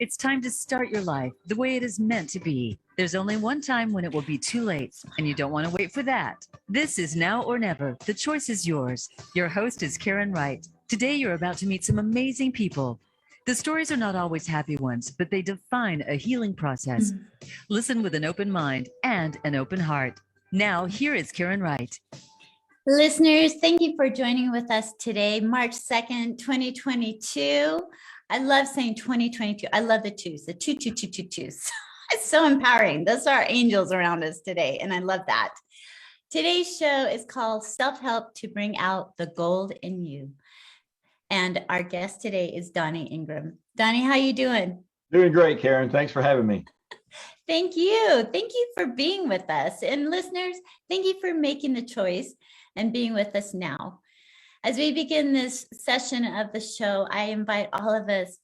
It's time to start your life the way it is meant to be. There's only one time when it will be too late, and you don't want to wait for that. This is Now or Never. The choice is yours. Your host is Karen Wright. Today, you're about to meet some amazing people. The stories are not always happy ones, but they define a healing process. Listen with an open mind and an open heart. Now, here is Karen Wright. Listeners, thank you for joining with us today, March 2nd, 2022. I love saying 2022. I love the twos, the two. It's so empowering. Those are our angels around us today, and I love that. Today's show is called Self-Help to Bring Out the Gold in You. And our guest today is Donny Ingram. Donny, how you doing? Doing great, Karen. Thanks for having me. Thank you. Thank you for being with us. And listeners, thank you for making the choice and being with us now. As we begin this session of the show, I invite all of us,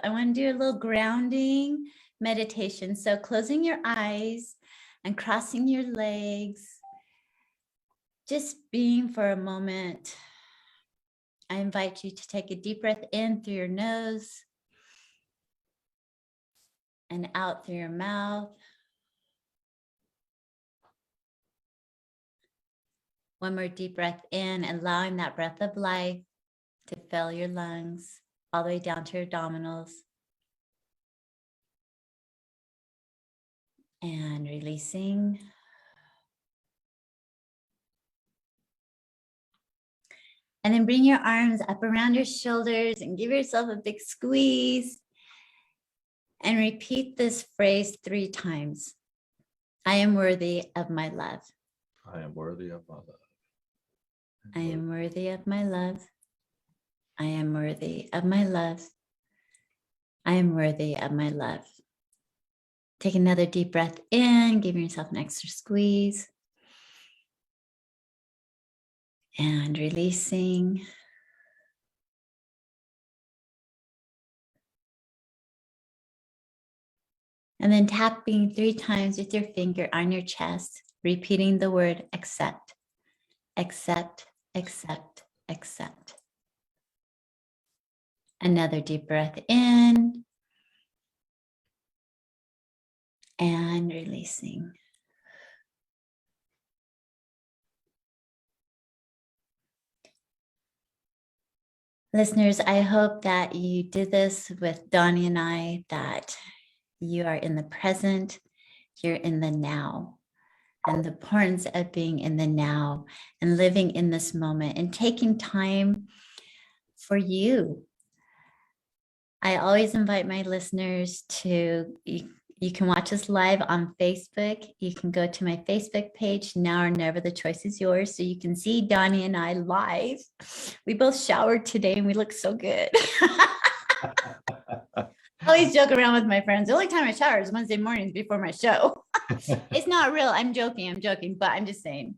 I want to do a little grounding meditation. So closing your eyes and crossing your legs, just being for a moment. I invite you to take a deep breath in through your nose and out through your mouth. One more deep breath in, allowing that breath of life to fill your lungs all the way down to your abdominals. And releasing. And then bring your arms up around your shoulders and give yourself a big squeeze. And repeat this phrase 3 times. I am worthy of my love. I am worthy of my love. I am worthy of my love. I am worthy of my love. I am worthy of my love. Take another deep breath in, give yourself an extra squeeze. And releasing. And then tapping 3 times with your finger on your chest, repeating the word accept. Accept, accept, accept. Another deep breath in and releasing. Listeners, I hope that you did this with Donny and I, that you are in the present, you're in the now. And the importance of being in the now and living in this moment and taking time for you. I always invite my listeners to, you can watch us live on Facebook. You can go to my Facebook page, Now or Never, the choice is yours. So you can see Donny and I live. We both showered today and we look so good. I always joke around with my friends. The only time I shower is Wednesday mornings before my show. It's not real. I'm joking, but I'm just saying.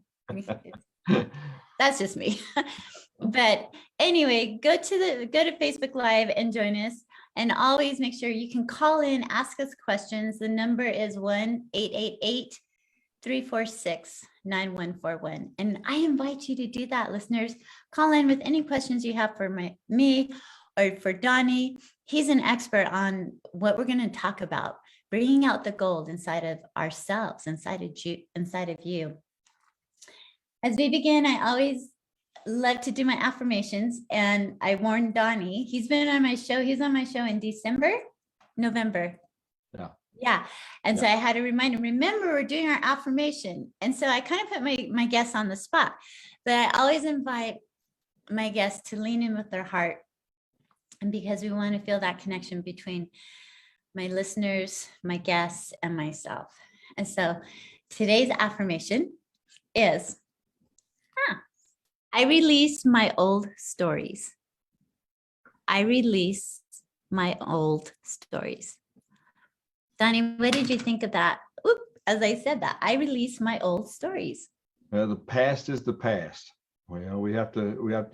That's just me. But anyway, go to Facebook Live and join us. And always make sure you can call in, ask us questions. The number is 1-888-346-9141. And I invite you to do that, listeners. Call in with any questions you have for me or for Donny. He's an expert on what we're going to talk about, bringing out the gold inside of ourselves, inside of you. As we begin, I always love to do my affirmations, and I warned Donny. He's been on my show. He was on my show in November. Yeah. And so I had to remind him, remember, we're doing our affirmation. And so I kind of put my guests on the spot, but I always invite my guests to lean in with their heart. And because we want to feel that connection between my listeners, my guests, and myself. And so today's affirmation is, I release my old stories. I release my old stories. Donny, what did you think of that? As I said that, I release my old stories. Well, the past is the past. Well, we have to,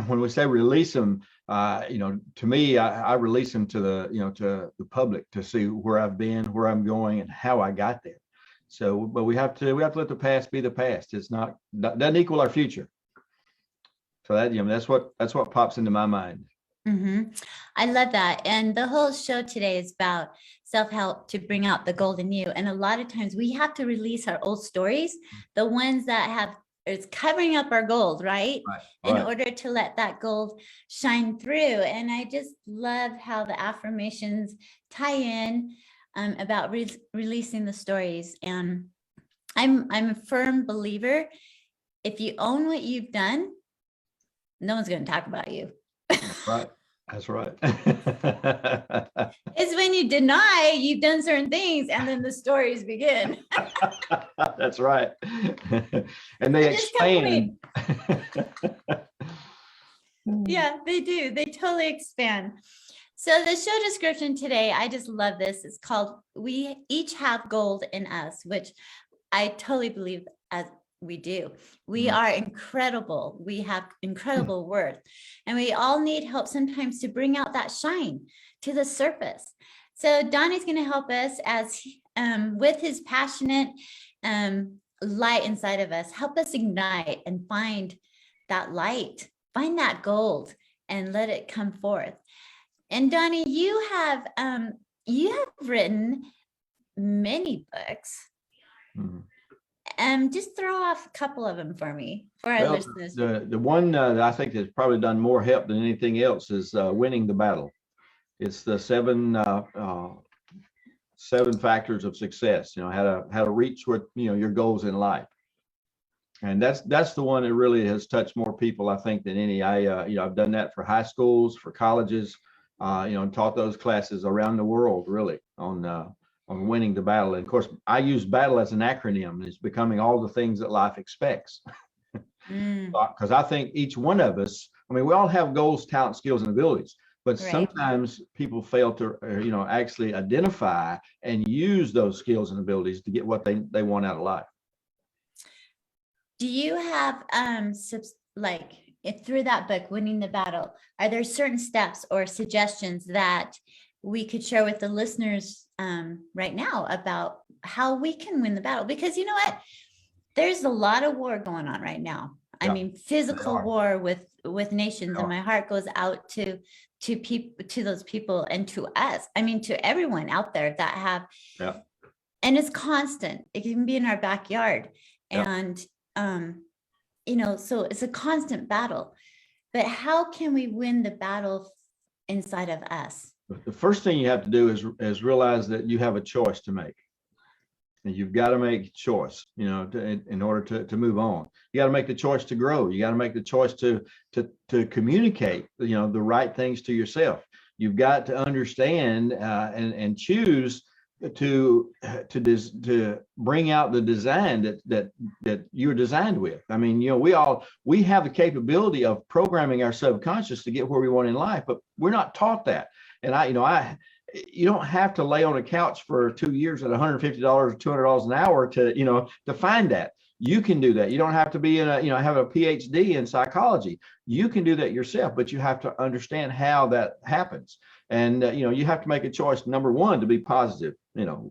when we say release them, to me, I release them to the public to see where I've been, where I'm going, and how I got there. So, but we have to let the past be the past. It's doesn't equal our future. So that's what pops into my mind. I love that. And the whole show today is about self-help to bring out the gold in you. And a lot of times we have to release our old stories, the ones that have it's covering up our gold, right? In order to let that gold shine through. And I just love how the affirmations tie in about releasing the stories. And I'm a firm believer. If you own what you've done, no one's going to talk about you. Right. That's right. It's when you deny you've done certain things and then the stories begin. That's right. And they expand. Yeah, they do. They totally expand. So the show description today, I just love this. It's called We Each Have Gold in Us, which I totally believe as we do. We are incredible. We have incredible worth. And we all need help sometimes to bring out that shine to the surface. So Donny's going to help us as with his passionate light inside of us, help us ignite and find that light, find that gold and let it come forth. And Donny, you have written many books. Just throw off a couple of them for me, for our listeners. The one that I think has probably done more help than anything else is Winning the Battle. It's the seven factors of success. How to reach what your goals in life. And that's the one that really has touched more people, I think, than any. I've done that for high schools, for colleges, and taught those classes around the world, really, on winning the battle. And of course, I use battle as an acronym. It's becoming all the things that life expects. Because I think each one of us, we all have goals, talents, skills, and abilities, but sometimes people fail to, actually identify and use those skills and abilities to get what they want out of life. Do you have, through that book, Winning the Battle, are there certain steps or suggestions that we could share with the listeners right now about how we can win the battle? Because you know what, there's a lot of war going on right now. I mean, physical war with nations, and my heart goes out to people, to those people, and to us. I mean, to everyone out there that have, and it's constant. It can be in our backyard, and so it's a constant battle. But how can we win the battle inside of us? The first thing you have to do is realize that you have a choice to make. And you've got to make a choice, in order to move on. You got to make the choice to grow. You got to make the choice to communicate, the right things to yourself. You've got to understand and choose to bring out the design that you're designed with. I mean, we have the capability of programming our subconscious to get where we want in life, but we're not taught that. And you don't have to lay on a couch for 2 years at $150 or $200 an hour to find that. You can do that. You don't have to be have a PhD in psychology. You can do that yourself, but you have to understand how that happens. And you have to make a choice. Number one, to be positive, to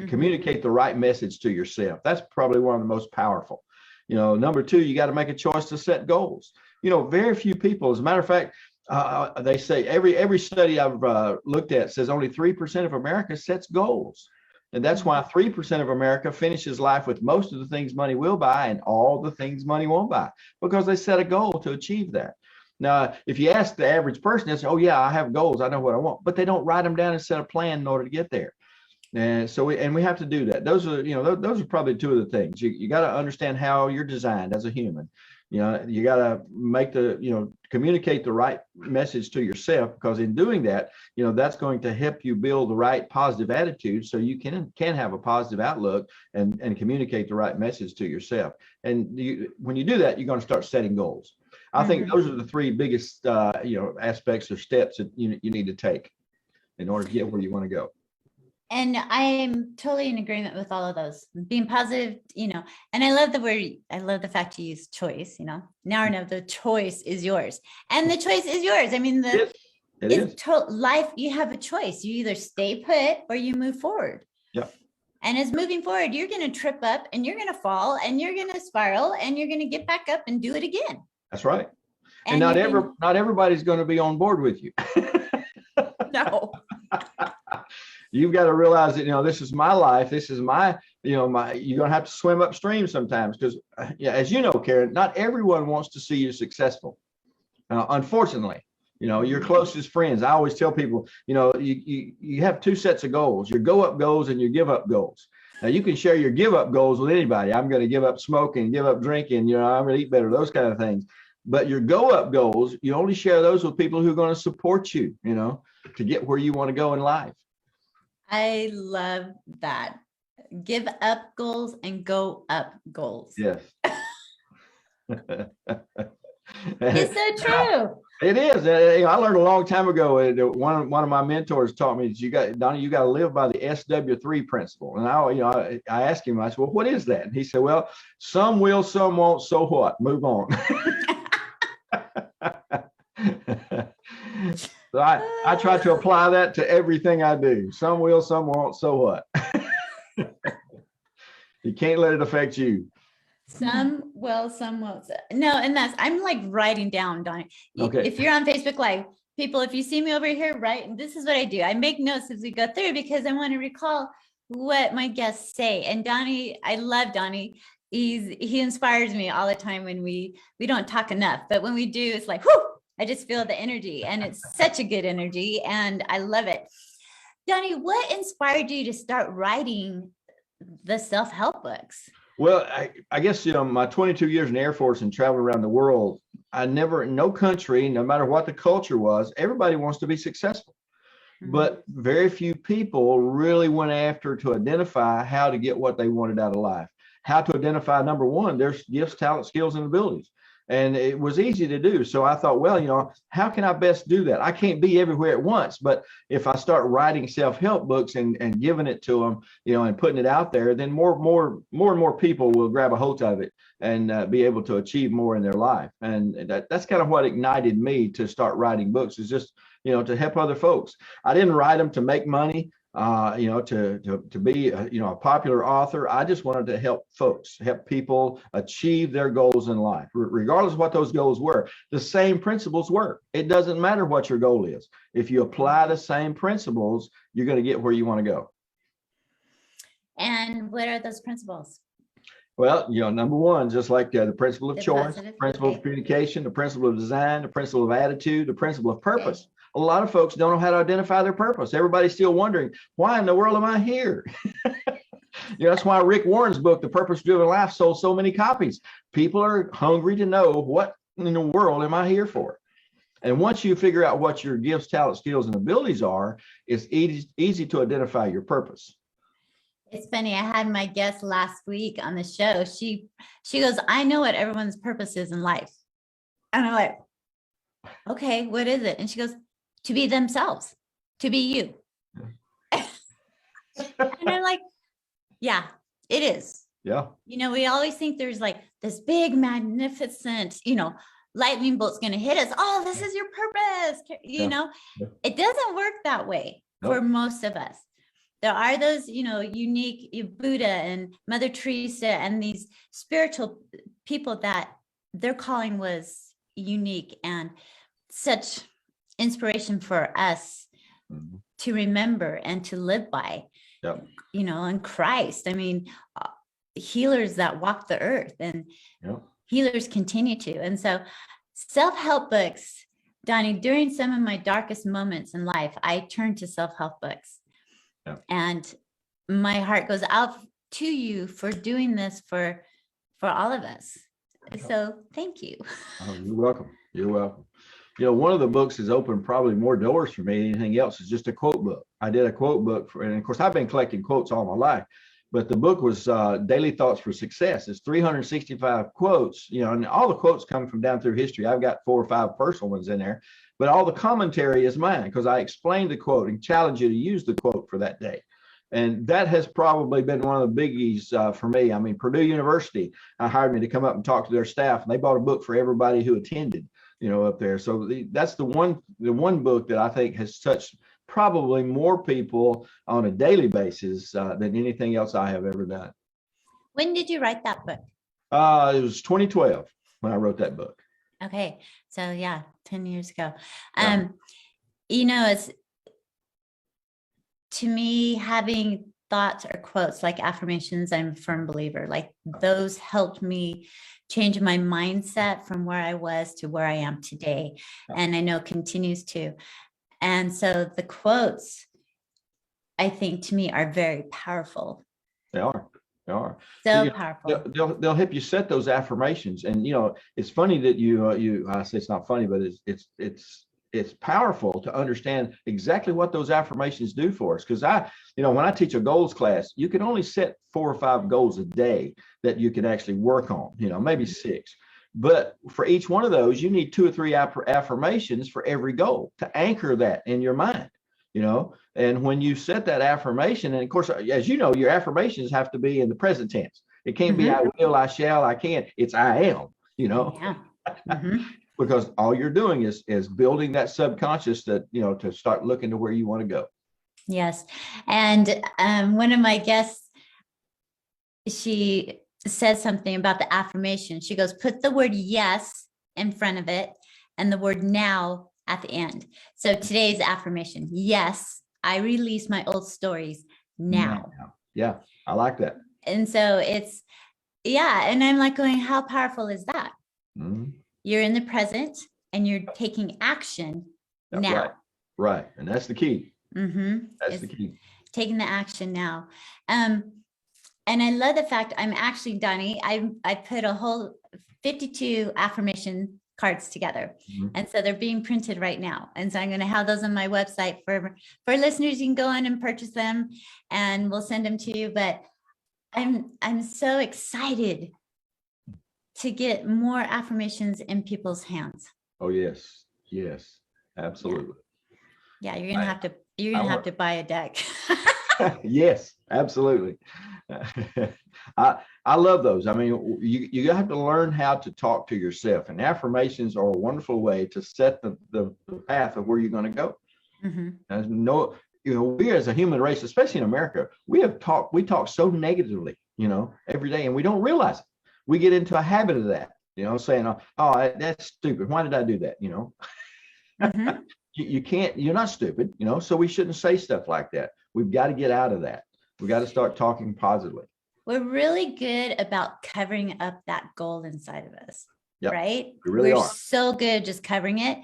communicate the right message to yourself. That's probably one of the most powerful. Number two, you got to make a choice to set goals. Very few people, as a matter of fact, they say every study I've looked at says only 3% of America sets goals. And that's why 3% of America finishes life with most of the things money will buy and all the things money won't buy, because they set a goal to achieve that. Now, if you ask the average person, they say, oh yeah, I have goals, I know what I want, but they don't write them down and set a plan in order to get there. And so we have to do that. Those are probably two of the things. You got to understand how you're designed as a human. You got to make communicate the right message to yourself, because in doing that, that's going to help you build the right positive attitude, so you can have a positive outlook and communicate the right message to yourself. And when you do that, you're going to start setting goals. I think those are the three biggest aspects or steps that you need to take in order to get where you want to go. And I am totally in agreement with all of those. Being positive, and I love the fact you use choice, now I know the choice is yours. And the choice is yours. I mean, life, you have a choice. You either stay put or you move forward. Yeah. And as moving forward, you're going to trip up and you're going to fall and you're going to spiral and you're going to get back up and do it again. That's right. And not everybody's going to be on board with you. No. You've got to realize that, this is my life. This is my, you're going to have to swim upstream sometimes because, as you know, Karen, not everyone wants to see you successful. Unfortunately, your closest friends. I always tell people, you have two sets of goals, your go up goals and your give up goals. Now you can share your give up goals with anybody. I'm going to give up smoking, give up drinking, I'm going to eat better, those kind of things. But your go up goals, you only share those with people who are going to support you, to get where you want to go in life. I love that. Give up goals and go up goals. Yes. It's so true. It is. I learned a long time ago. One of my mentors taught me that Donny, you got to live by the SW3 principle. And I asked him, I said, well, what is that? And he said, well, some will, some won't. So what? Move on. So I try to apply that to everything I do. Some will, some won't. So what? You can't let it affect you. Some will, some won't. No, and I'm like writing down, Donny. Okay. If you're on Facebook Live, people, if you see me over here, right, this is what I do. I make notes as we go through because I want to recall what my guests say. And Donny, I love Donny. He inspires me all the time when we don't talk enough, but when we do, it's like, whoo, I just feel the energy, and it's such a good energy, and I love it. Donny, what inspired you to start writing the self-help books? Well, I guess, my 22 years in the Air Force and traveling around the world, no country, no matter what the culture was, everybody wants to be successful. Mm-hmm. But very few people really went after to identify how to get what they wanted out of life, how to identify, number one, their gifts, talents, skills, and abilities. And it was easy to do. So I thought, well, how can I best do that? I can't be everywhere at once, but if I start writing self-help books and giving it to them, and putting it out there, then more and more people will grab a hold of it and be able to achieve more in their life. And that's kind of what ignited me to start writing books, is just, to help other folks. I didn't write them to make money. To be a popular author. I just wanted to help people achieve their goals in life, regardless of what those goals were. The same principles work. It doesn't matter what your goal is. If you apply the same principles, you're going to get where you want to go. And what are those principles? Well, number one, just like the principle of choice, the principle of communication, the principle of design, the principle of attitude, the principle of purpose. Okay. A lot of folks don't know how to identify their purpose. Everybody's still wondering, why in the world am I here? That's why Rick Warren's book, The Purpose-Driven Life, sold so many copies. People are hungry to know, what in the world am I here for? And once you figure out what your gifts, talents, skills, and abilities are, it's easy to identify your purpose. It's funny. I had my guest last week on the show. She goes, I know what everyone's purpose is in life. And I'm like, okay, what is it? And she goes, to be themselves, to be you. And I'm like, yeah, it is. Yeah. We always think there's like this big, magnificent, lightning bolt's going to hit us. Oh, this is your purpose. Yeah. It doesn't work that way for most of us. There are those, unique Buddha and Mother Teresa and these spiritual people that their calling was unique and such inspiration for us to remember and to live by. Yep. And Christ. I mean, healers that walk the earth, and healers continue to. And so self-help books, Donny, during some of my darkest moments in life, I turn to self-help books. Yep. And my heart goes out to you for doing this for all of us. So thank you. Oh, you're welcome. You're welcome. One of the books has opened probably more doors for me than anything else. Is just a quote book. I did a quote book and of course I've been collecting quotes all my life, but the book was Daily Thoughts for Success. It's 365 quotes, and all the quotes come from down through history. I've got 4 or 5 personal ones in there, but all the commentary is mine because I explained the quote and challenge you to use the quote for that day. And that has probably been one of the biggies for me. I mean, Purdue University hired me to come up and talk to their staff, and they bought a book for everybody who attended, up there. So that's the one book that I think has touched probably more people on a daily basis than anything else I have ever done. When did you write that book? It was 2012 when I wrote that book. Okay. So yeah, 10 years ago. Yeah. It's to me, having thoughts or quotes like affirmations, I'm a firm believer, like those helped me change my mindset from where I was to where I am today. Yeah. And I know continues to. And so the quotes, I think to me are very powerful. They are. They are. So powerful. They'll help you set those affirmations. And it's funny that I say it's not funny, but it's powerful to understand exactly what those affirmations do for us. Because when I teach a goals class, you can only set 4 or 5 goals a day that you can actually work on, maybe 6. But for each one of those, you need 2 or 3 affirmations for every goal to anchor that in your mind. And when you set that affirmation, and of course, as you know, your affirmations have to be in the present tense. It can't be I will, I shall, I can. It's I am, Yeah. because all you're doing is building that subconscious that, to start looking to where you want to go. Yes. And one of my guests, she said something about the affirmation. She goes, put the word yes in front of it and the word now at the end. So today's affirmation, yes, I release my old stories now. Yeah, I like that. And so it's, and I'm like going, how powerful is that? Mm-hmm. You're in the present and you're taking action now. Right. And that's the key. That's the key. Taking the action now. And I love the fact I'm actually, Donny, I put a whole 52 affirmation cards together. And so they're being printed right now. And so I'm going to have those on my website for listeners. You can go in and purchase them and we'll send them to you. But I'm so excited to get more affirmations in people's hands. Oh, yes. Yes, absolutely. Yeah, you're going to have to buy a deck. Yes, absolutely. I love those. I mean, you have to learn how to talk to yourself, and affirmations are a wonderful way to set the path of where you're going to go. We as a human race, especially in America, we talk so negatively, every day, and we don't realize it. We get into a habit of that, saying, oh, that's stupid. Why did I do that? You can't, you're not stupid, so we shouldn't say stuff like that. We've got to get out of that. We've got to start talking positively. We're really good about covering up that goal inside of us, right? We really are. So good just covering it.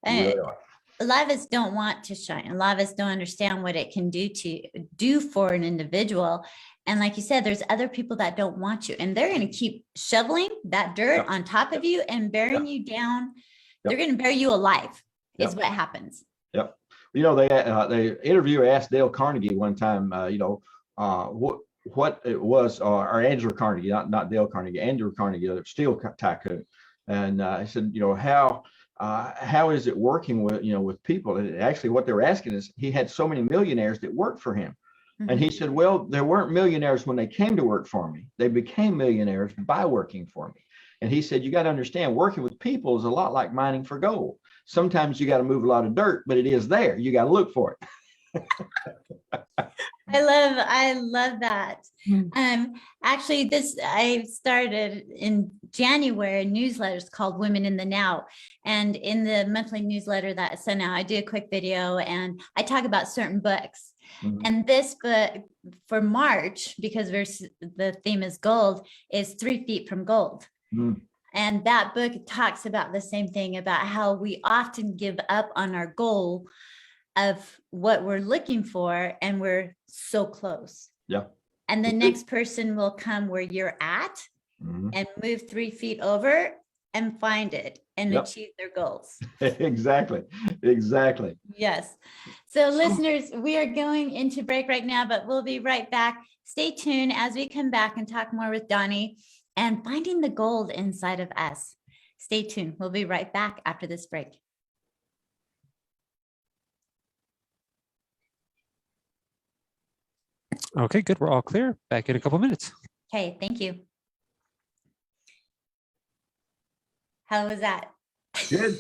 And really are. A lot of us don't want to shine. A lot of us don't understand what it can do for an individual. And like you said, there's other people that don't want you, and they're going to keep shoveling that dirt on top of you and burying you down. They're going to bury you alive is what happens. Yep. The interviewer asked Dale Carnegie one time, what it was, or Andrew Carnegie, not Dale Carnegie, Andrew Carnegie, the steel tycoon. And I said, how is it working with people? And actually what they were asking is, he had so many millionaires that worked for him. And he said, well, there weren't millionaires when they came to work for me. They became millionaires by working for me. And he said, you got to understand, working with people is a lot like mining for gold. Sometimes you got to move a lot of dirt, but it is there. You got to look for it. I love that. Actually, I started in January newsletters called Women in the Now. And in the monthly newsletter that I send out, I do a quick video and I talk about certain books. And this book for March, because the theme is gold, is 3 Feet from Gold. And that book talks about the same thing, about how we often give up on our goal of what we're looking for, and we're so close. Yeah. And the next person will come where you're at and move 3 feet over and find it and achieve their goals. Exactly. Yes. So listeners, we are going into break right now, but we'll be right back. Stay tuned as we come back and talk more with Donny and finding the gold inside of us. Stay tuned. We'll be right back after this break. Okay, good. We're all clear. Back in a couple minutes. Okay, thank you. How was that? Good.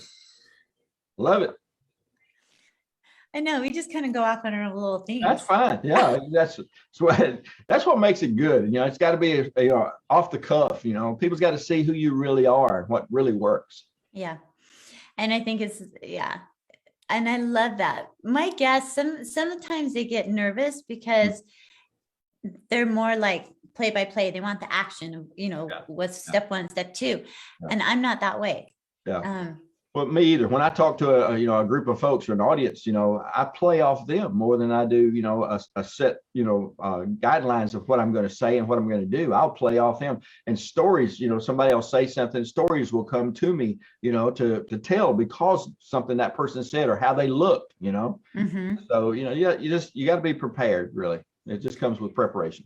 Love it. I know, we just kind of go off on our little themes. That's fine. Yeah, that's what makes it good. It's got to be off the cuff. People's got to see who you really are and what really works. Yeah. And I think it's, yeah. And I love that. My guests, sometimes they get nervous because they're more like play by play. They want the action of, what's step one, step two. Yeah. And I'm not that way. Yeah. Well, me either. When I talk to a group of folks or an audience, I play off them more than I do, a set, guidelines of what I'm going to say and what I'm going to do. I'll play off them, and stories, somebody else say something, stories will come to me, to tell because something that person said or how they looked, Mm-hmm. So, you got to be prepared, really. It just comes with preparation.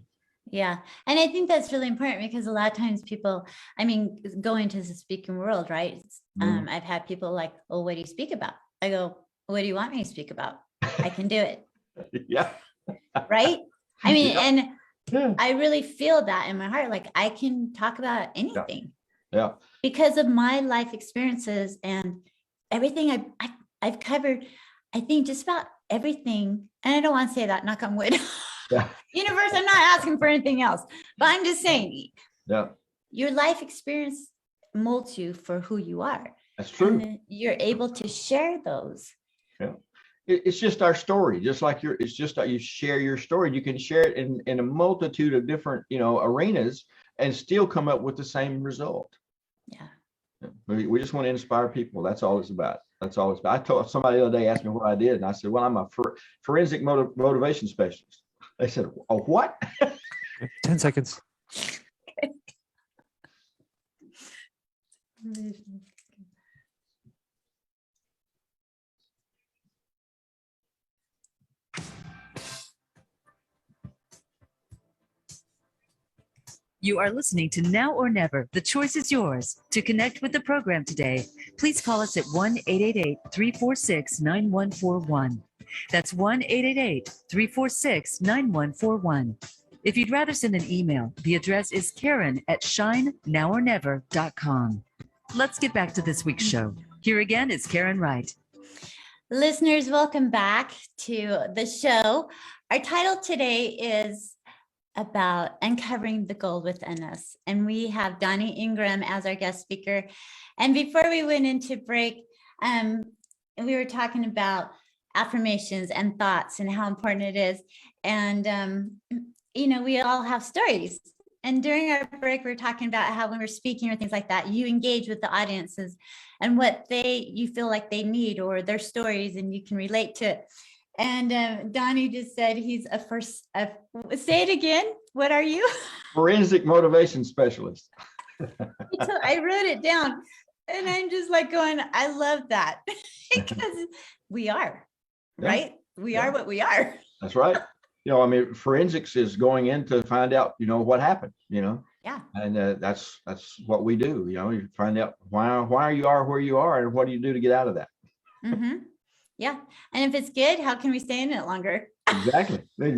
Yeah. And I think that's really important because a lot of times people, go into the speaking world, right? Mhm. I've had people like, oh, what do you speak about? I go, what do you want me to speak about? I can do it. Yeah. Right. Yeah. And Yeah. I really feel that in my heart. Like I can talk about anything. Yeah. Because of my life experiences and everything I've covered, I think just about everything. And I don't want to say that, knock on wood. Yeah. Universe, I'm not asking for anything else, but I'm just saying, Yeah. your life experience molds you for who you are. That's true. And you're able to share those. Yeah. It's just our story, just like it's just that you share your story. You can share it in a multitude of different, arenas and still come up with the same result. Yeah. We just want to inspire people. That's all it's about. That's all it's about. I told somebody the other day, asked me what I did, and I said, well, I'm a forensic motivation specialist. They said, oh, what? 10 seconds. You are listening to Now or Never. The choice is yours. To connect with the program today, please call us at 1-888-346-9141. That's 1-888-346-9141. If you'd rather send an email, the address is Karen@shinenowornever.com. Let's get back to this week's show. Here again is Karen Wright. Listeners, welcome back to the show. Our title today is about uncovering the gold within us. And we have Donny Ingram as our guest speaker. And before we went into break, we were talking about affirmations and thoughts and how important it is. And, we all have stories. And during our break, we were talking about how when we're speaking or things like that, you engage with the audiences and what you feel like they need or their stories, and you can relate to it. And Donny just said he's say it again. What are you? Forensic motivation specialist. I wrote it down and I'm just like going, I love that because we are, right? We are what we are. That's right. Forensics is going in to find out, what happened, Yeah. and that's what we do. You find out why you are where you are and what do you do to get out of that. Mm-hmm. Yeah. And if it's good, how can we stay in it longer? Exactly. How can we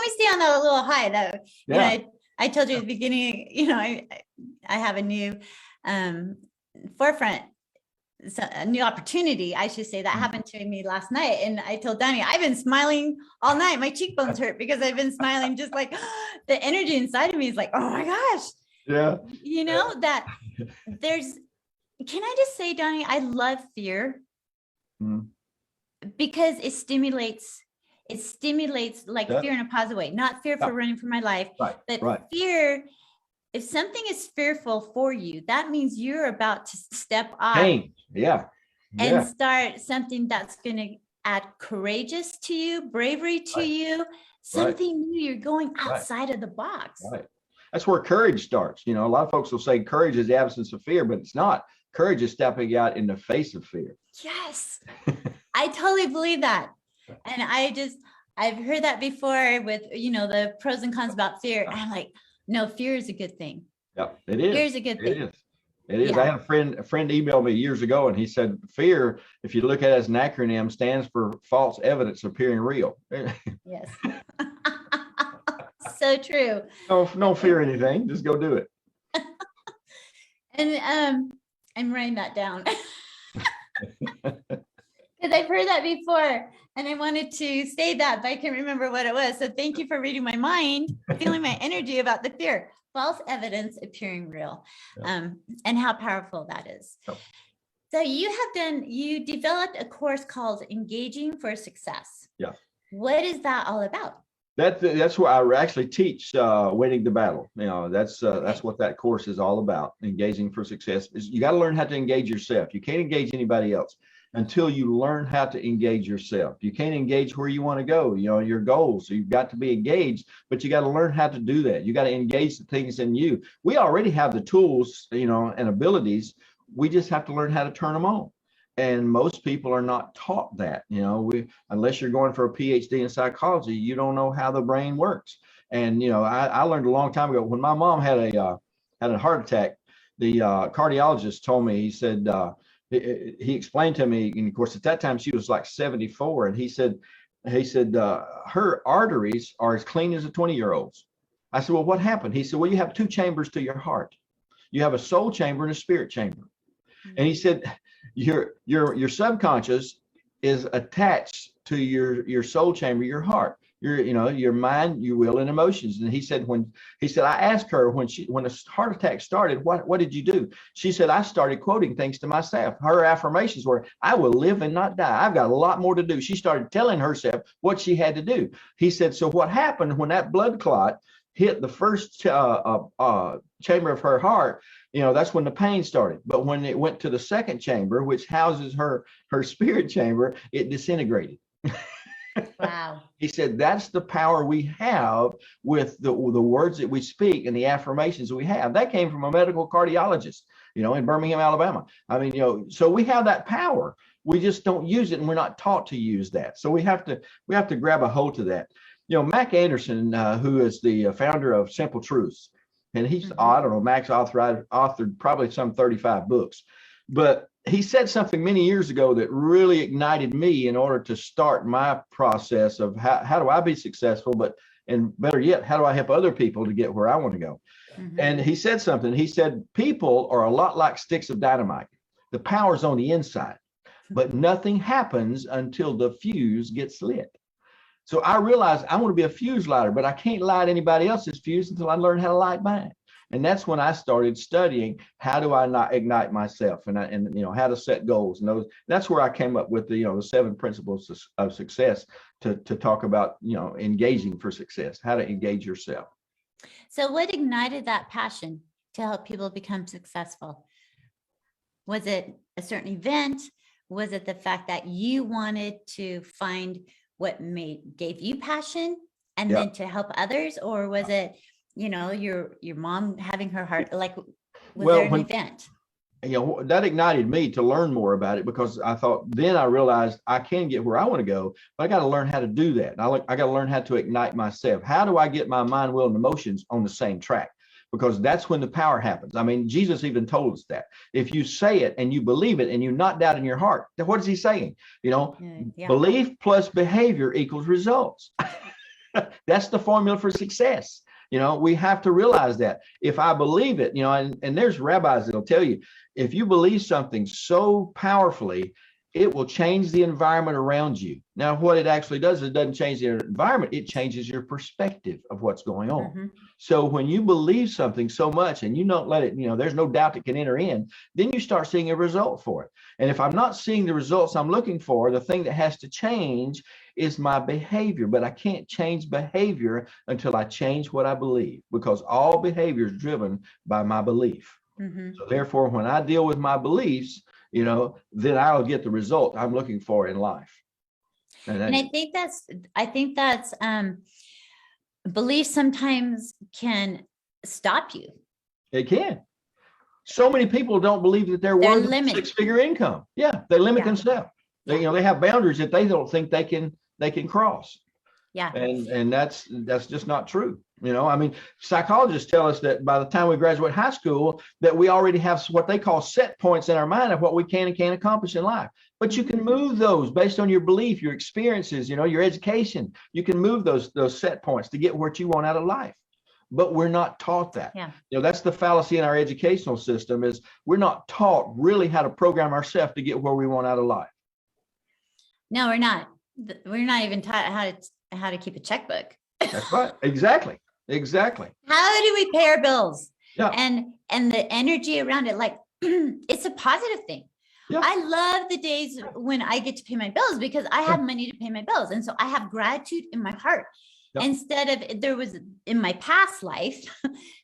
stay on that little high though? Yeah. I told you at the beginning, I have a new forefront, a new opportunity, I should say, that happened to me last night. And I told Donny, I've been smiling all night. My cheekbones hurt because I've been smiling, just like the energy inside of me is like, oh my gosh. Yeah. That can I just say, Donny, I love fear. Mm. Because it stimulates like Yeah. fear in a positive way, not fear for running for my life, Right. but Right. fear. If something is fearful for you, that means you're about to step off Change. Yeah. and start something that's going to add courageous to you, bravery to Right. you, something new. You're going outside of the box. Right. That's where courage starts. A lot of folks will say courage is the absence of fear, but it's not. Courage is stepping out in the face of fear. Yes. I totally believe that. And I've heard that before with, the pros and cons about fear. And I'm like, no, fear is a good thing. Yeah, it is. Fear is a good thing. It is. Yeah. I had a friend emailed me years ago, and he said, fear, if you look at it as an acronym, stands for false evidence appearing real. Yes. So true. Don't fear anything. Just go do it. And I'm writing that down. Because I've heard that before. And I wanted to say that, but I can't remember what it was. So thank you for reading my mind, feeling my energy about the fear. False evidence appearing real, and how powerful that is. Yep. So you developed a course called Engaging for Success. Yeah. What is that all about? That's where I actually teach winning the battle. That's what that course is all about. Engaging for success is you got to learn how to engage yourself. You can't engage anybody else until you learn how to engage yourself. You can't engage where you want to go, your goals. So you've got to be engaged, but you got to learn how to do that. You got to engage the things in you. We already have the tools, and abilities. We just have to learn how to turn them on. And most people are not taught that, unless you're going for a PhD in psychology, you don't know how the brain works. And, I learned a long time ago when my mom had a heart attack, the cardiologist told me, he said, he explained to me, and of course, at that time she was like 74. And he said, her arteries are as clean as a 20-year-old's. I said, well, what happened? He said, well, you have two chambers to your heart. You have a soul chamber and a spirit chamber. And he said, your subconscious is attached to your soul chamber, your heart, your mind, your will, and emotions. And he said, I asked her when a heart attack started, what did you do? She said, I started quoting things to myself. Her affirmations were, I will live and not die. I've got a lot more to do. She started telling herself what she had to do. He said, so what happened when that blood clot hit the first chamber of her heart, that's when the pain started. But when it went to the second chamber, which houses her spirit chamber, it disintegrated. Wow. He said, that's the power we have with the words that we speak and the affirmations we have. That came from a medical cardiologist, in Birmingham, Alabama. I mean, so we have that power. We just don't use it, and we're not taught to use that. So we have to grab a hold of that. Mac Anderson, who is the founder of Simple Truths, and he's, I don't know, Mac's authored probably some 35 books, but he said something many years ago that really ignited me in order to start my process of how do I be successful, and better yet, how do I help other people to get where I want to go? Mm-hmm. And he said something. He said, people are a lot like sticks of dynamite. The power's on the inside, but nothing happens until the fuse gets lit. So I realized I want to be a fuse lighter, but I can't light anybody else's fuse until I learn how to light mine. And that's when I started studying how do I not ignite myself, and how to set goals. And that's where I came up with the 7 principles of success to talk about engaging for success, how to engage yourself. So what ignited that passion to help people become successful? Was it a certain event? Was it the fact that you wanted to find what gave you passion and then to help others? Or was it, your mom having her heart, like, was there an event? That ignited me to learn more about it, because then I realized I can get where I want to go, but I got to learn how to do that. I got to learn how to ignite myself. How do I get my mind, will, and emotions on the same track? Because that's when the power happens. I mean, Jesus even told us that. If you say it and you believe it and you not doubt in your heart, then what is he saying? Belief plus behavior equals results. That's the formula for success. We have to realize that if I believe it, and there's rabbis that'll tell you, if you believe something so powerfully, it will change the environment around you. Now, what it actually does is it doesn't change the environment. It changes your perspective of what's going on. Mm-hmm. So when you believe something so much and you don't let it, there's no doubt that can enter in, then you start seeing a result for it. And if I'm not seeing the results I'm looking for, the thing that has to change is my behavior. But I can't change behavior until I change what I believe, because all behavior is driven by my belief. Mm-hmm. So therefore, when I deal with my beliefs, then I'll get the result I'm looking for in life. And I think that's belief sometimes can stop you. It can. So many people don't believe that they're worth a 6-figure income. Yeah, they limit themselves. They have boundaries that they don't think they can cross. Yeah. And that's just not true. Psychologists tell us that by the time we graduate high school, that we already have what they call set points in our mind of what we can and can't accomplish in life. But you can move those based on your belief, your experiences, your education. You can move those set points to get what you want out of life. But we're not taught that. Yeah. That's the fallacy in our educational system, is we're not taught really how to program ourselves to get where we want out of life. No, we're not. We're not even taught how to keep a checkbook. That's right. Exactly. Exactly. How do we pay our bills? Yeah. And the energy around it, like it's a positive thing. Yeah. I love the days when I get to pay my bills because I have money to pay my bills. And so I have gratitude in my heart. Yeah. Instead of, there was in my past life,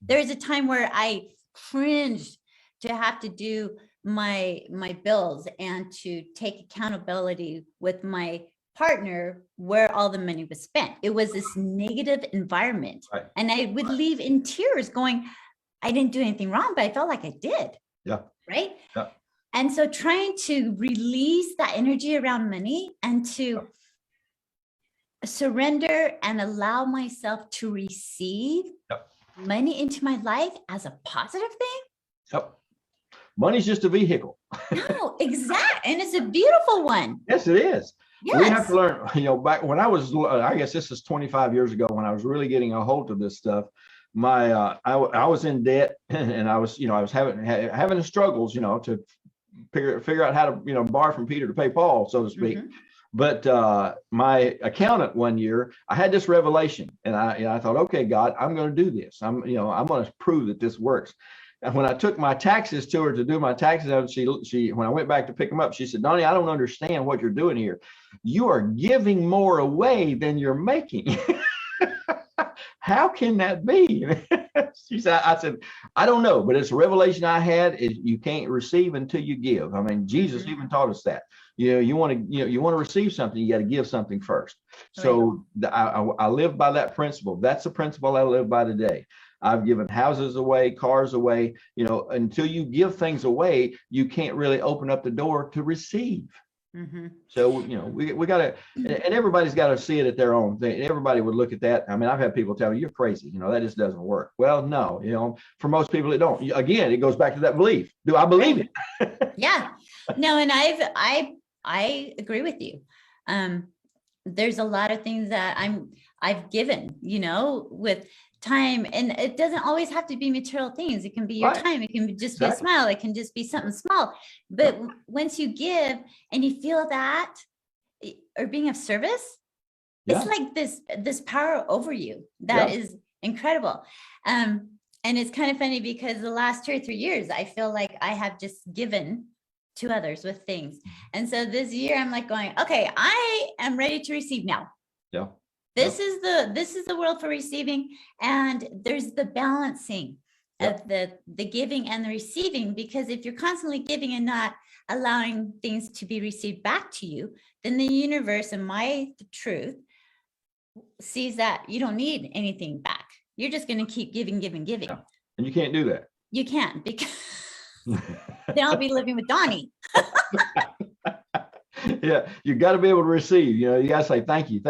there was a time where I cringed to have to do my bills and to take accountability with my partner where all the money was spent. It was this negative environment. Right. And I would leave in tears going, I didn't do anything wrong, but I felt like I did. Yeah. Right. Yeah. And so trying to release that energy around money and to surrender and allow myself to receive money into my life as a positive thing. Yep. Money's just a vehicle. No, exactly. And it's a beautiful one. Yes, it is. Yes. We have to learn, back when I was, I guess this is 25 years ago when I was really getting a hold of this stuff. I was in debt and I was having the struggles, to figure out how to, borrow from Peter to pay Paul, so to speak. Mm-hmm. But my accountant one year, I had this revelation and I thought, okay, God, I'm going to do this. I'm going to prove that this works. And when I took my taxes to her to do my taxes, she when I went back to pick them up, she said, Donny, I don't understand what you're doing here. You are giving more away than you're making. How can that be? She said, I said, I don't know, but it's a revelation I had is you can't receive until you give. I mean, Jesus even taught us that. You want to receive something, you got to give something first. So I live by that principle. That's the principle I live by today. I've given houses away, cars away, until you give things away, you can't really open up the door to receive. Mm-hmm. So, we got to, and everybody's got to see it at their own thing. Everybody would look at that. I mean, I've had people tell me you're crazy. That just doesn't work. Well, no, for most people, it don't. Again, it goes back to that belief. Do I believe it? Yeah, no. And I agree with you. There's a lot of things that I've given, with time, and it doesn't always have to be material things. It can be your time. It can just be a smile. It can just be something small. But once you give and you feel that, or being of service, it's like this power over you that is incredible. And it's kind of funny because the last 2 or 3 years, I feel like I have just given to others with things. And so this year I'm like going, okay, I am ready to receive now. Yeah. This is the world for receiving, and there's the balancing of the giving and the receiving, because if you're constantly giving and not allowing things to be received back to you, then the universe and my truth sees that you don't need anything back. You're just going to keep giving. Yeah. And you can't do that. You can't, because then I'll be living with Donny. Yeah, you got to be able to receive. You got to say thank you.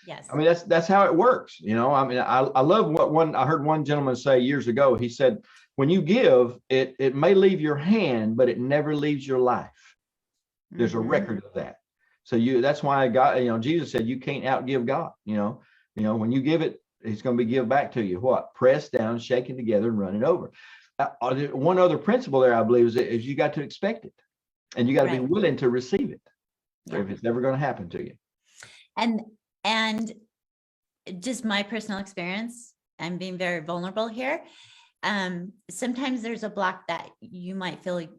Yes. I mean, that's how it works. I mean, I love what I heard one gentleman say years ago. He said, when you give, it may leave your hand, but it never leaves your life. There's a record of that. So that's why God, Jesus said you can't outgive God. When you give it, He's going to be give back to you. What? Pressed down, shaken together, and running over. One other principle there, I believe, is you got to expect it. And you got to be willing to receive it if it's ever going to happen to you. And just my personal experience, I'm being very vulnerable here. Sometimes there's a block that you might feel like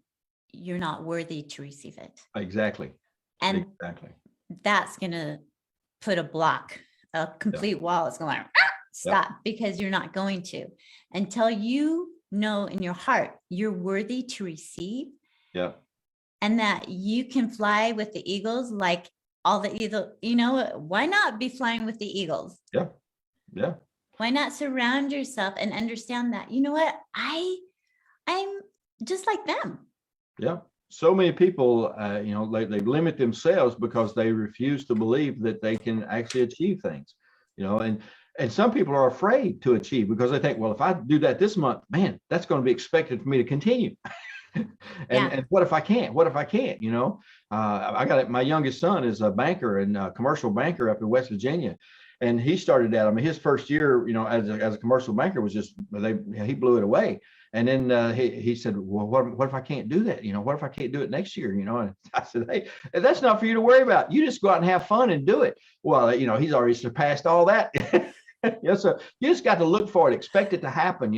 you're not worthy to receive it. Exactly. And that's going to put a block, a complete wall. It's going to stop because you're not going to, until you know in your heart you're worthy to receive. Yeah. And that you can fly with the eagles, like all the eagles. Why not be flying with the eagles? Yeah. Yeah. Why not surround yourself and understand that, you know what, I'm just like them. Yeah. So many people, they limit themselves because they refuse to believe that they can actually achieve things, and some people are afraid to achieve because they think, well, if I do that this month, man, that's going to be expected for me to continue. And what if I can't? I got it. My youngest son is a banker and a commercial banker up in West Virginia. And he started out, I mean, his first year, as a commercial banker was just, he blew it away. And then he said, well, what if I can't do that? What if I can't do it next year? And I said, hey, that's not for you to worry about. You just go out and have fun and do it. Well, he's already surpassed all that. So you just got to look for it, expect it to happen.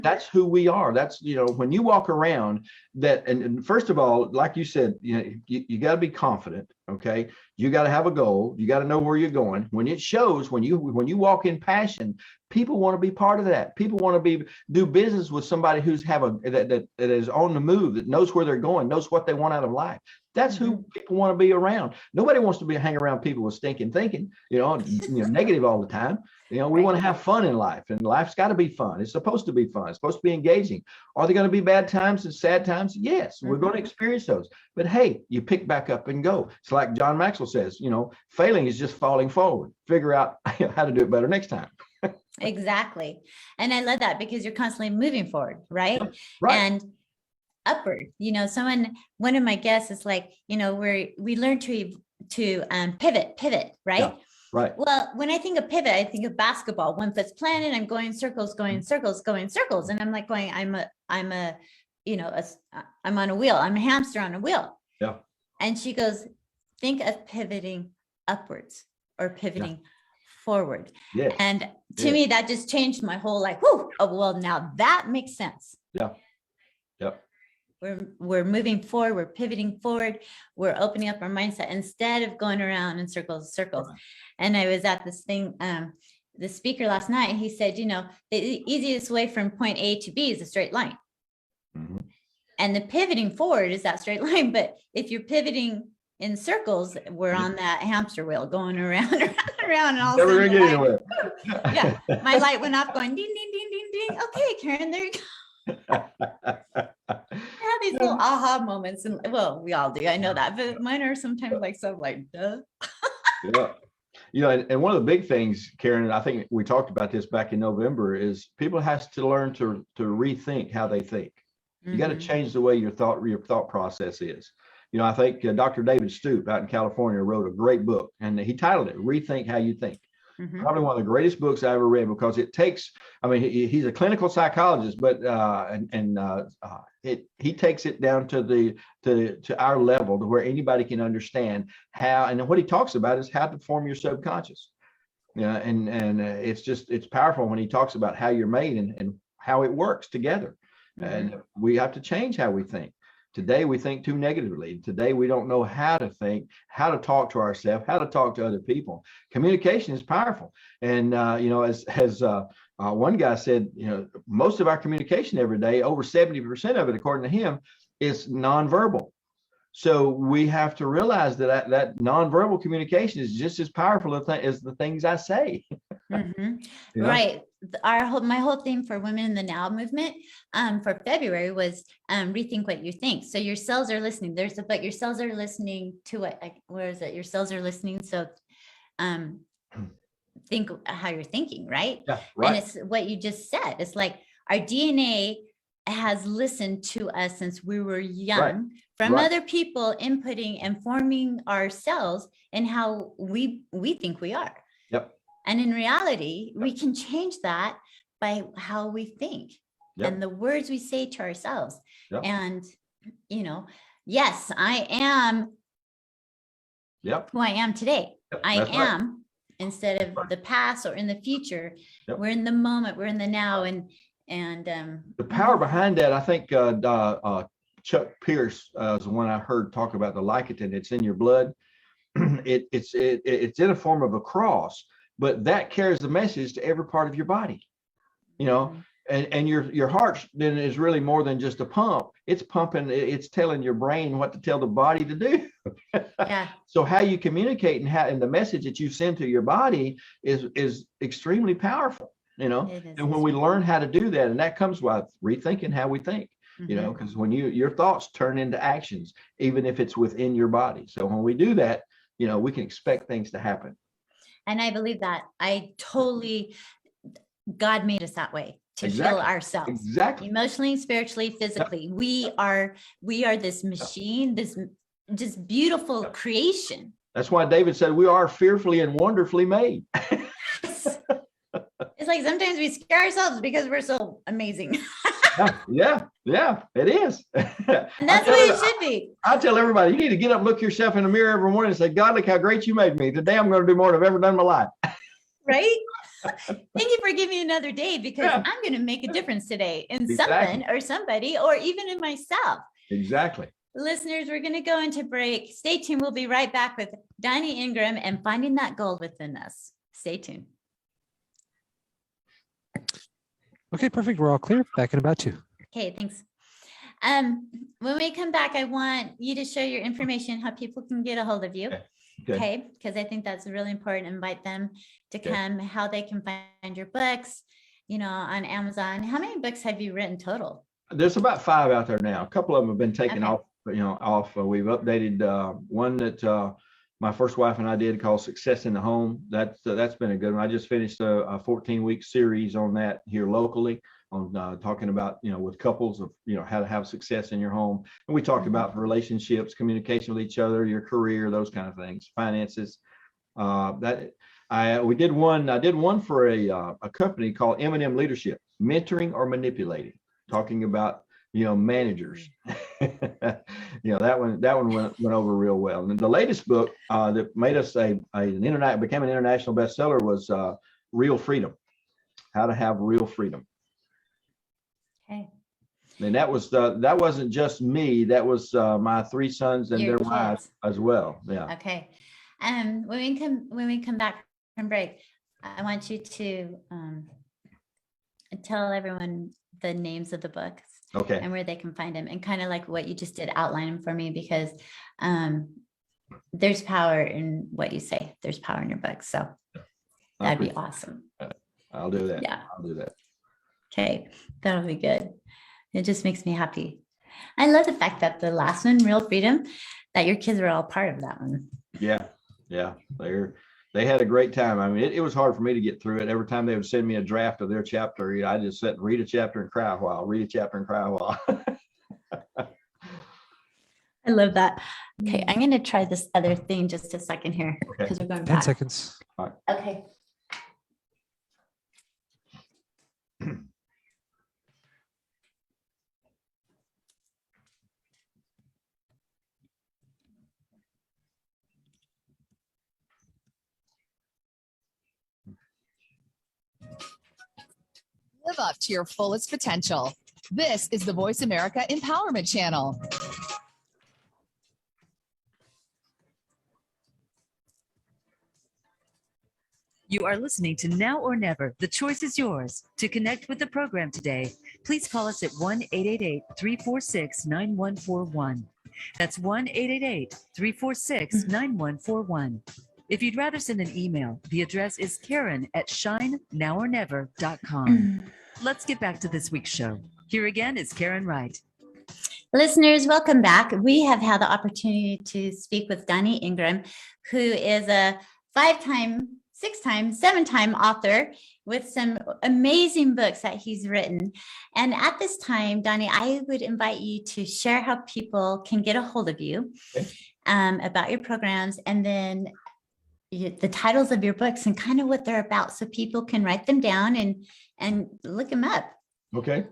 That's who we are. That's, when you walk around that, and first of all, like you said, you got to be confident. Okay. You got to have a goal. You got to know where you're going. When it shows, when you walk in passion, people want to be part of that. People want to do business with somebody who's that is on the move, that knows where they're going, knows what they want out of life. That's who people want to be around. Nobody wants to hang around people with stinking thinking, negative all the time. We want to have fun in life, and life's got to be fun. It's supposed to be fun. It's supposed to be engaging. Are there going to be bad times and sad times? Yes, we're going to experience those. But hey, you pick back up and go. It's like John Maxwell says, failing is just falling forward. Figure out how to do it better next time. Exactly. And I love that because you're constantly moving forward, right? Right. And upward. One of my guests is like, we learn to pivot, right? Yeah, right. Well, when I think of pivot, I think of basketball. One foot's planted, I'm going circles, going circles, going circles. And I'm like I'm on a wheel. I'm a hamster on a wheel. Yeah. And she goes, think of pivoting upwards or pivoting forward. Yes. And to me, that just changed my whole well, now that makes sense. Yeah. Yep. We're moving forward, we're pivoting forward, we're opening up our mindset instead of going around in circles. Right. And I was at this thing, the speaker last night, he said, the easiest way from point A to B is a straight line. Mm-hmm. And the pivoting forward is that straight line. But if you're pivoting in circles, we're on that hamster wheel going around and around. And all never gonna get anywhere. Yeah, my light went off going ding, ding, ding, ding, ding. Okay, Karen, there you go. I have these little aha moments, and well, we all do. I know that, but mine are sometimes duh. Yeah. And one of the big things, Karen, and I think we talked about this back in November, is people has to learn to rethink how they think. You got to change the way your thought process is. I think Dr. David Stoop out in California wrote a great book, and he titled it "Rethink How You Think." Mm-hmm. Probably one of the greatest books I ever read, because it takes, he's a clinical psychologist, but he takes it down to our level, to where anybody can understand how, and what he talks about is how to form your subconscious. And it's powerful when he talks about how you're made and how it works together. Mm-hmm. And we have to change how we think. Today, we think too negatively. Today, we don't know how to think, how to talk to ourselves, how to talk to other people. Communication is powerful. And, as one guy said, most of our communication every day, over 70% of it, according to him, is nonverbal. So we have to realize that nonverbal communication is just as powerful as the things I say. Mm-hmm. Right. My whole theme for Women in the Now movement for February was rethink what you think. So your cells are listening. But your cells are listening to what? Where is it? Your cells are listening. So think how you're thinking, right? Yeah, right. And it's what you just said. It's like our DNA has listened to us since we were young, from other people inputting and forming ourselves and how we think we are. Yep. And in reality, we can change that by how we think and the words we say to ourselves. Yep. And, yes, I am who I am today. Yep. I am instead of the past or in the future. Yep. We're in the moment, we're in the now. And the power behind that, I think Chuck Pierce is the one I heard talk about the Licotin. It's in your blood. It's in a form of a cross, but that carries the message to every part of your body. And your heart then is really more than just a pump. It's pumping. It's telling your brain what to tell the body to do. Yeah. So how you communicate and the message that you send to your body is extremely powerful. And when we learn how to do that, and that comes with rethinking how we think. Because when your thoughts turn into actions, even if it's within your body. So when we do that, we can expect things to happen. And I believe that. God made us that way to heal ourselves. Exactly. Emotionally, spiritually, physically. Yep. We are this machine, this just beautiful creation. That's why David said we are fearfully and wonderfully made. It's like sometimes we scare ourselves because we're so amazing. Yeah, it is. And that's the way it should be. I tell everybody, you need to get up, look yourself in the mirror every morning and say, God, look how great you made me. Today I'm going to do more than I've ever done in my life. Right? Thank you for giving me another day, because I'm going to make a difference today in something or somebody, or even in myself. Exactly. Listeners, we're going to go into break. Stay tuned. We'll be right back with Donny Ingram and finding that gold within us. Stay tuned. Okay, perfect. We're all clear. Back in about 2. Okay, thanks. When we come back, I want you to share your information, how people can get a hold of you. Okay, because I think that's really important. Invite them to come, how they can find your books, on Amazon. How many books have you written total? There's about 5 out there now. A couple of them have been taken off. We've updated one that my first wife and I did called Success in the Home. That's been a good one. I just finished a 14-week series on that here locally, on talking about, with couples of, how to have success in your home. And we talked about relationships, communication with each other, your career, those kind of things, finances. I did one for a company called M&M Leadership, Mentoring or Manipulating, talking about, managers. That one went over real well. And the latest book that made us became an international bestseller was Real Freedom, How to Have Real Freedom. Okay. And that wasn't just me. That was my 3 sons and Your their wives as well. Yeah. Okay. When we come back from break, I want you to tell everyone the names of the books. Okay. And where they can find them, and kind of like what you just did, outline them for me, because there's power in what you say. There's power in your books. So that'd be awesome. I'll do that. Yeah. I'll do that. Okay. That'll be good. It just makes me happy. I love the fact that the last one, Real Freedom, that your kids were all part of that one. Yeah. They had a great time. I mean, it was hard for me to get through it. Every time they would send me a draft of their chapter, I just sit and read a chapter and cry a while, read a chapter and cry a while. I love that. Okay, I'm going to try this other thing just a second here, because we're going 10 back. seconds. All right. Okay. Live up to your fullest potential. This is the Voice America Empowerment Channel. You are listening to Now or Never. The choice is yours. To connect with the program today, please call us at 1-888-346-9141. That's 1-888-346-9141. If you'd rather send an email, the address is Karen@shinenowornever.com. Let's get back to this week's show. Here again is Karen Wright. Listeners, welcome back. We have had the opportunity to speak with Donny Ingram, who is a 5-time, 6-time, 7-time author with some amazing books that he's written. And at this time, Donny, I would invite you to share how people can get a hold of you, about your programs, and then the titles of your books and kind of what they're about, so people can write them down and look them up. Okay.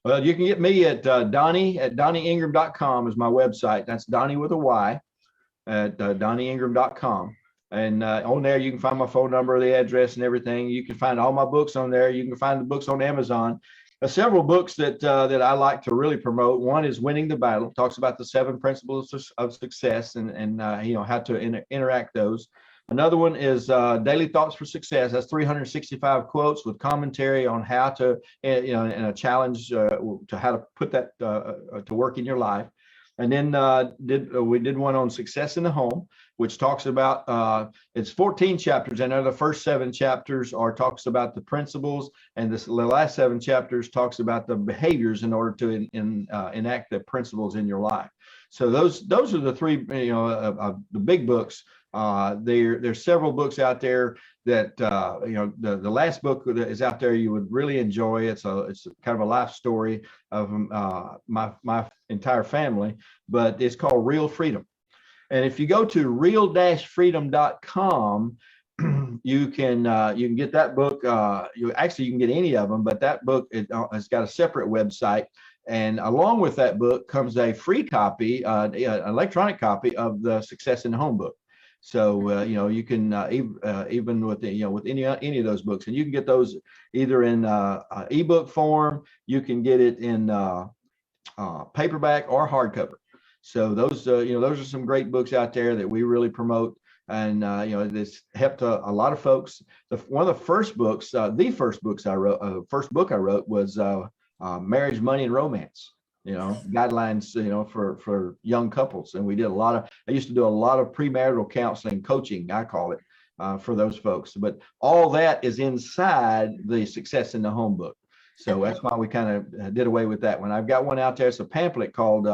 Well, you can get me at Donny at DonnyIngram.com is my website. That's Donny with a Y at DonnyIngram.com. And on there, you can find my phone number, the address, and everything. You can find all my books on there. You can find the books on Amazon. Several books that I like to really promote. One is Winning the Battle. It talks about the 7 principles of success and how to interact those. Another one is Daily Thoughts for Success. That's 365 quotes with commentary on how to, and a challenge to how to put that to work in your life. And then we did one on Success in the Home, which talks about, it's 14 chapters, and the first 7 chapters talks about the principles, and the last 7 chapters talks about the behaviors in order to enact the principles in your life. So those are the 3, the big books. There's several books out there that the last book that is out there you would really enjoy. It's kind of a life story of my entire family, but it's called Real Freedom. And if you go to real-freedom.com, you can get that book. You can get any of them, but that book has got a separate website. And along with that book comes a free copy, an electronic copy of the Success in the Home book. So you can even with with any of those books, and you can get those either in ebook form. You can get it in paperback or hardcover. So those those are some great books out there that we really promote. And this helped a lot of folks. One of the first books, first book I wrote was Marriage, Money, and Romance. Guidelines, for young couples. And I used to do a lot of premarital counseling, coaching, I call it, for those folks. But all that is inside the Success in the Home book. So that's why we kind of did away with that one. I've got one out there. It's a pamphlet called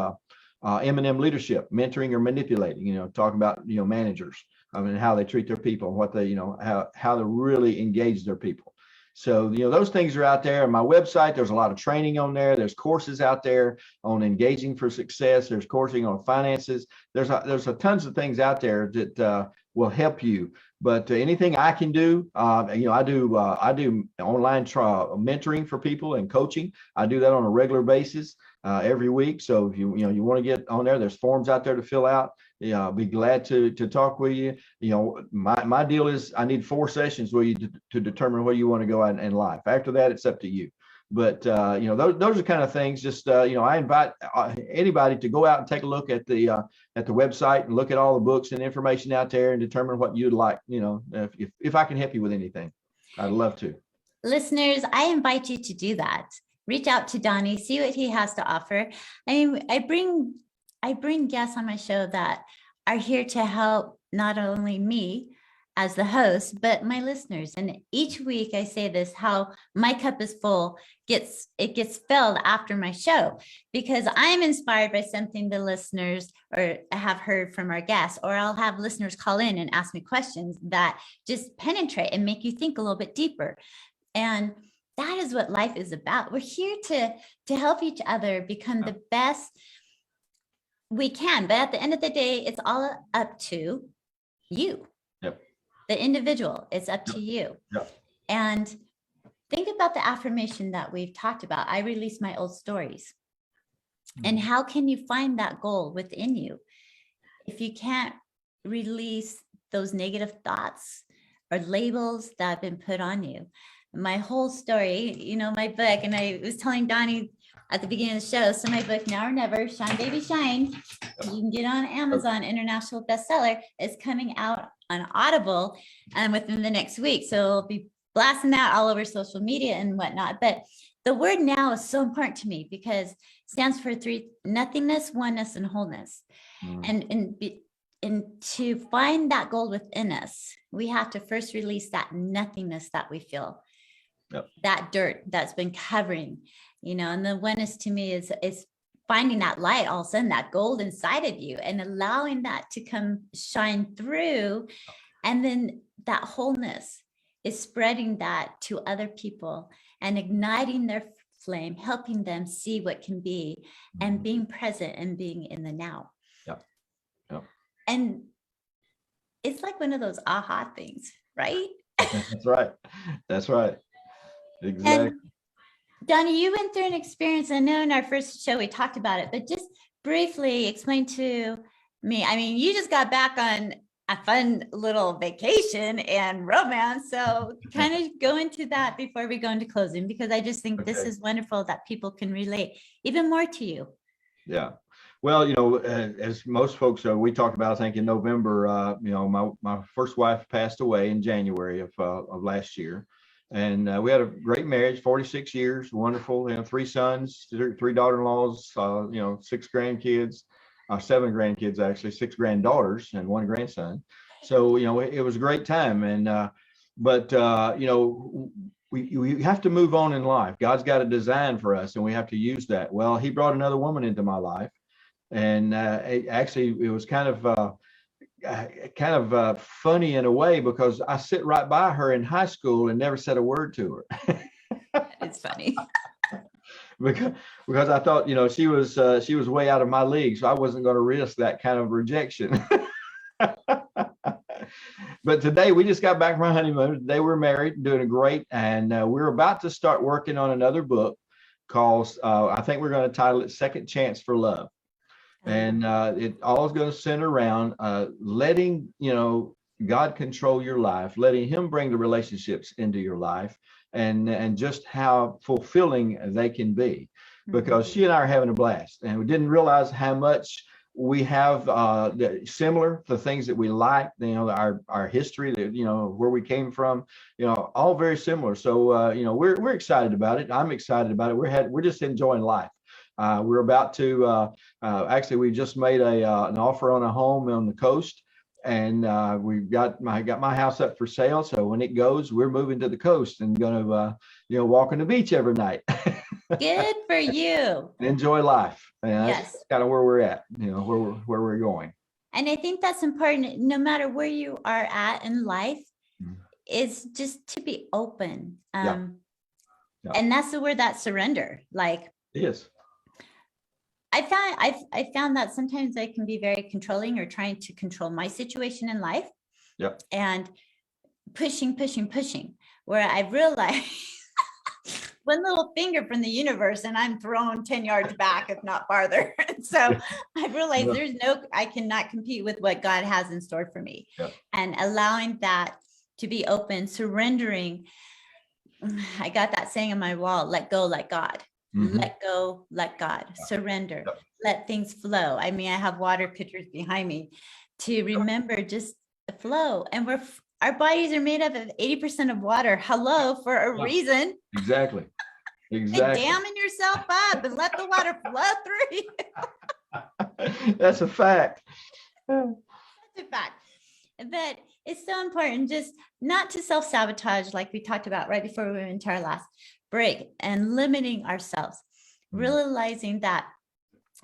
M&M Leadership, Mentoring or Manipulating, talking about, managers. And how they treat their people, and what they, how to really engage their people. So, those things are out there. On my website, there's a lot of training on there. There's courses out there on engaging for success. There's coursing on finances. There's a tons of things out there that will help you. But anything I can do, I do online mentoring for people and coaching. I do that on a regular basis every week. So if you want to get on there, there's forms out there to fill out. I'll be glad to talk with you. My deal is I need 4 sessions with you to determine where you want to go in life. After that, it's up to you. But those are kind of things. Just I invite anybody to go out and take a look at the website and look at all the books and information out there and determine what you'd like. If I can help you with anything, I'd love to. Listeners, I invite you to do that. Reach out to Donny, see what he has to offer. I bring guests on my show that are here to help not only me as the host, but my listeners. And each week I say this, how my cup is full, it gets filled after my show, because I'm inspired by something the listeners or have heard from our guests, or I'll have listeners call in and ask me questions that just penetrate and make you think a little bit deeper. And that is what life is about. We're here to help each other become the best we can. But at the end of the day, it's all up to you. Yep. The individual. It's up to you. Yep. And think about the affirmation that we've talked about. I release my old stories. And how can you find that goal within you if you can't release those negative thoughts or labels that have been put on you? My whole story, my book, and I was telling Donny at the beginning of the show, so my book, Now or Never, Shine Baby Shine, you can get on Amazon, international bestseller, is coming out on Audible within the next week. So I'll be blasting that all over social media and whatnot. But the word now is so important to me because it stands for 3: nothingness, oneness, and wholeness. And to find that gold within us, we have to first release that nothingness that we feel. Yep. That dirt that's been covering, and the oneness to me is finding that light, all of a sudden, that gold inside of you, and allowing that to come shine through. And then that wholeness is spreading that to other people and igniting their flame, helping them see what can be, and being present and being in the now. Yep. Yep. And it's like one of those aha things, right? That's right. That's right. Exactly. And Donny, you went through an experience. I know in our first show we talked about it, but just briefly explain to me. I mean, you just got back on a fun little vacation and romance. So kind of go into that before we go into closing, because I just think this is wonderful that people can relate even more to you. Yeah. Well, as most folks, we talked about, I think in November, my first wife passed away in January of last year. And we had a great marriage, 46 years, wonderful, 3 sons, 3 daughter-in-laws, 6 grandkids, 7 grandkids, actually, 6 granddaughters and 1 grandson. So, it was a great time. And, we have to move on in life. God's got a design for us and we have to use that. Well, he brought another woman into my life. And it was kind of funny in a way, because I sit right by her in high school and never said a word to her. It's funny. because I thought, she was way out of my league, so I wasn't going to risk that kind of rejection. but today we just got back from our honeymoon. Today we're married, doing great, and we're about to start working on another book called, I think we're going to title it Second Chance for Love. And it all is going to center around letting, God control your life, letting him bring the relationships into your life, and just how fulfilling they can be. Because she and I are having a blast, and we didn't realize how much we have similar, the things that we like, our history, where we came from, all very similar. So we're excited about it. I'm excited about it. We're just enjoying life. We're about to actually, we just made an offer on a home on the coast, and I got my house up for sale. So when it goes, we're moving to the coast and going to walk on the beach every night. Good for you. Enjoy life. And that's Yes. kind of where we're at, where we're going. And I think that's important, no matter where you are at in life, is just to be open. Yeah. And that's the word, that surrender. Like, Yes. I found that sometimes I can be very controlling or trying to control my situation in life. Yep. And pushing, where I realized one little finger from the universe and I'm thrown 10 yards back, if not farther. So I realized I cannot compete with what God has in store for me. Yep. And allowing that to be open, surrendering. I got that saying on my wall, let go, let God. Let go, let God, surrender, let things flow. I mean, I have water pitchers behind me to remember just the flow. And our bodies are made up of 80% of water. Hello, for a reason. Exactly. And damming yourself up and let the water flow through you. That's a fact. That's a fact. But it's so important just not to self-sabotage, like we talked about right before we went into our last break, and limiting ourselves, realizing that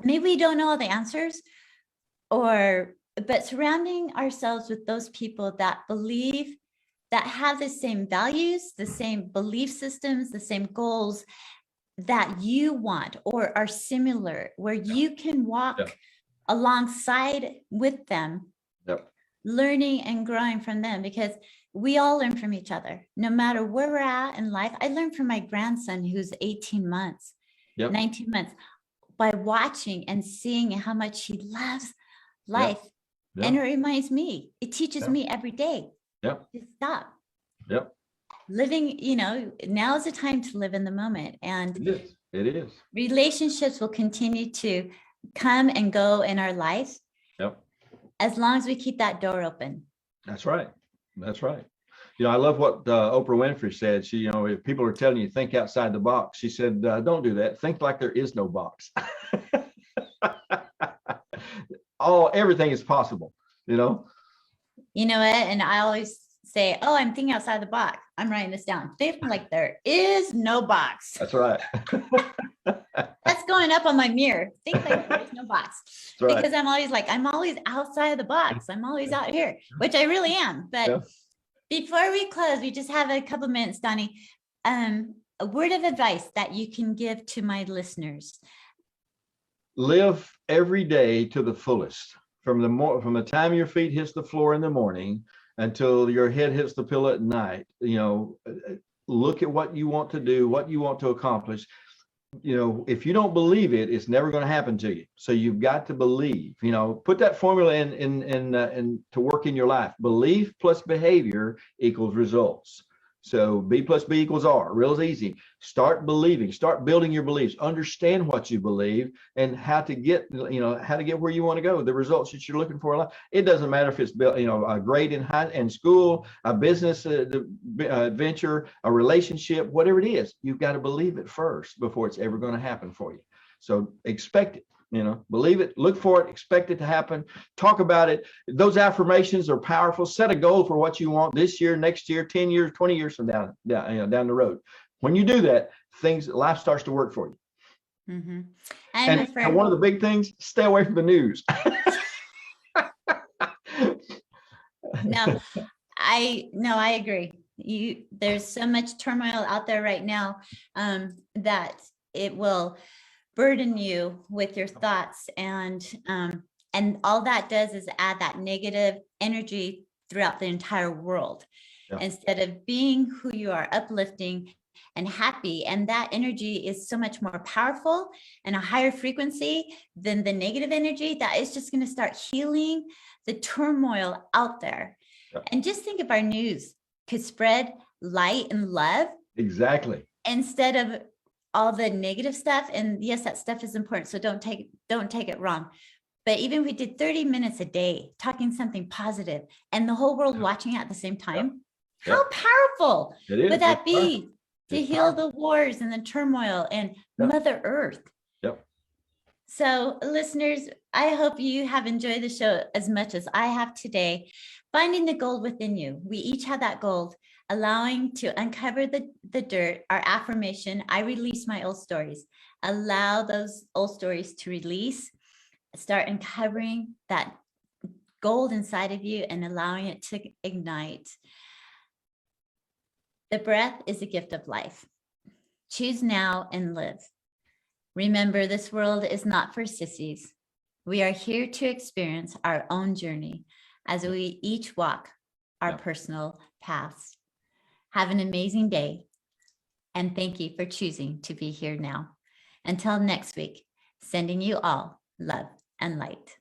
maybe we don't know all the answers, but surrounding ourselves with those people that believe, that have the same values, the same belief systems, the same goals that you want, or are similar, where you can walk alongside with them, learning and growing from them, because we all learn from each other, no matter where we're at in life. I learned from my grandson, who's 18 months, 19 months, by watching and seeing how much he loves life. And it reminds me, it teaches me every day to stop. Living, now is the time to live in the moment. And it is. Relationships will continue to come and go in our life. As long as we keep that door open. That's right. I love what Oprah Winfrey said. She, if people are telling you think outside the box, she said, don't do that. Think like there is no box. Everything is possible, You know what? And I always say, oh, I'm thinking outside the box. I'm writing this down. Think like there is no box. That's right. That's going up on my mirror. Think like there's no box. Right. Because I'm always outside of the box. I'm always out here, which I really am. But before we close, we just have a couple minutes, Donny. A word of advice that you can give to my listeners. Live every day to the fullest. From the time your feet hits the floor in the morning until your head hits the pillow at night, look at what you want to do, what you want to accomplish. If you don't believe it, it's never going to happen to you. So you've got to believe, put that formula in to work in your life. Belief plus behavior equals results. So B plus B equals R, real easy. Start believing, start building your beliefs, understand what you believe and how to get where you want to go, the results that you're looking for in life. It doesn't matter if it's a grade in school, a business adventure, a relationship, whatever it is, you've got to believe it first before it's ever going to happen for you. So expect it. Believe it, look for it, expect it to happen, talk about it. Those affirmations are powerful. Set a goal for what you want this year, next year, 10 years, 20 years from down the road. When you do that, life starts to work for you. Mm-hmm. And one of the big things, stay away from the news. No, I agree. There's so much turmoil out there right now that it will burden you with your thoughts, and all that does is add that negative energy throughout the entire world. Yeah. Instead of being who you are, uplifting and happy. And that energy is so much more powerful and a higher frequency than the negative energy that is just going to start healing the turmoil out there. Yeah. And just think if our news could spread light and love. Exactly. Instead of all the negative stuff. And yes, that stuff is important. So don't take it wrong. But even if we did 30 minutes a day talking something positive and the whole world watching at the same time, how powerful would that be to heal the wars and the turmoil and Mother Earth? Yep. So listeners, I hope you have enjoyed the show as much as I have today. Finding the gold within you. We each have that gold, allowing to uncover the dirt, our affirmation. I release my old stories. Allow those old stories to release. Start uncovering that gold inside of you and allowing it to ignite. The breath is a gift of life. Choose now and live. Remember, this world is not for sissies. We are here to experience our own journey as we each walk our personal paths. Have an amazing day. And thank you for choosing to be here now. Until next week, sending you all love and light.